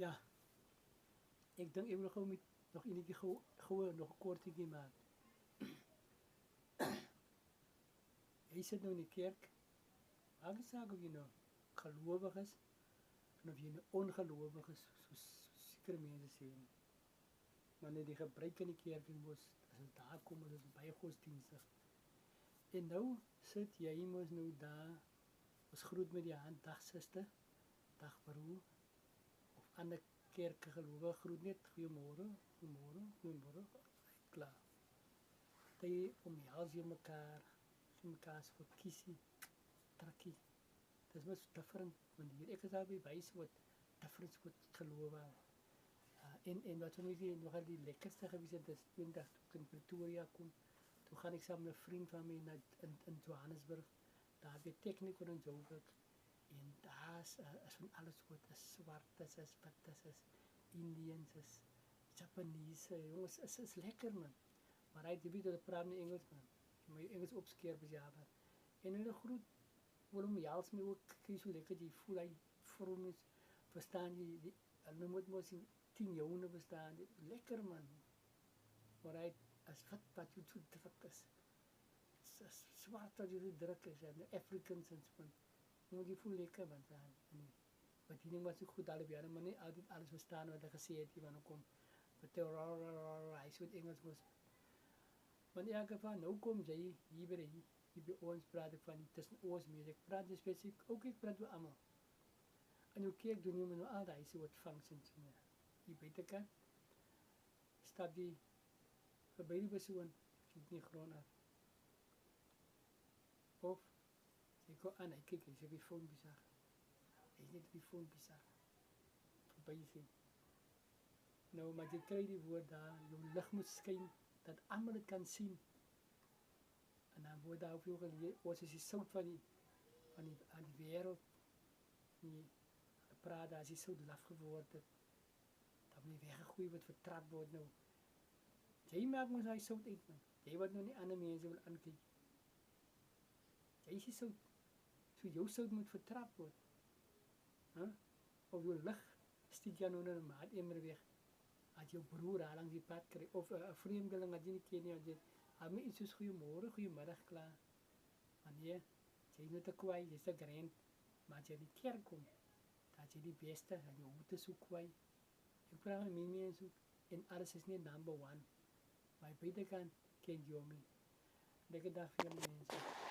Ja, ik denk ik wil gewoon met nog in die gewoon nog een kortingje maken. Hij zit nou in de kerk, maak het zaak of je nou gelovig is, en of je nou ongelovig is, zoals zekere mensen zeggen. Wanneer die gebruik in die kerk in was, als het daar komt, dat is bij godsdienstig. En nou zit jij mos nou daar, ons groet met die hand, dag zuster, dag broer, of ander kerken gelovig, groet net, goeiemorgen, goeiemorgen, goeiemorgen, klaar. Dat omhels je elkaar, je elkaar so kiesie, trakkie. Dat is wat different manier. Ik is daarbij wijs wat different wat geloof aan. En wat voor mij nogal die lekkerste geweest is, is toen dat ik in Pretoria kom. Toen ga ik samen met een vriend van mij naar in Johannesburg. Daar heb je techniek voor een Joburg. En daar is van alles wat is zwart, is wit, is Indians, is Japanese. Jongens, is lekker man. Maar hij weet dat ik praat niet Engels man. Maar je Engels opskeer bejaarden. En in de groep, waarom jals me ook, krijg je lekker die voel hij vorm is. Verstaan je, nu moet maar zien 10 jaar bestaan. Lekker man. Maar hij, als wat je zo druk is. Als zwart wat je zo druk is. En de Africans en zo. Moet je voel lekker man zijn. Want die was ook goed alle jaren, maar niet altijd alles verstaan wat hij gezegd heeft. Die man komt. Met de hij zo Engels was. Maar in elk geval, nou kom jij hier bij ons praat ik van tussen ons meer. Ik praat dus specifiek, ook ik praat met allemaal. En nu kijk, doen jullie nou altijd soort functions meer. Die buitenkant, stap die voorbij die persoon, ziet niet gewoon af. Of, ik ga aan, ik kijk, is je phone bizar. Hij is niet op je phone bizar. Voorbij zien. Nou, maar je krijgt die woord daar, je licht moet schijnen, dat allemaal het kan zien. En dan wordt daar ook veel geleerd, wat is die zout van die wereld. Die praat als je zo laf geworden, dat moet je weggegooid wordt, vertrapt wordt nou. Jij maakt ons hij zout uit man. Jij wordt nou niet andere mensen wil aankijken. Jij is zout. So jou zout moet vertrapt worden. Huh? Of je licht stiet jou nou naar de maat immer weg. Als jouw broer al langs die pad krijgt, of een vreemdeling had je niet kennen, je had me iets zoals goeiemorgen, goeiemiddag klaar. Maar nee, jij is niet te kwaai, jij is te grand. Maar als je in die kerk komt, dat je die beste, en je hoeft te zo kwaai. Ik praat met mensen ook, en alles is niet number one. Maar buitenkant kent je me. Lekker dag veel mensen.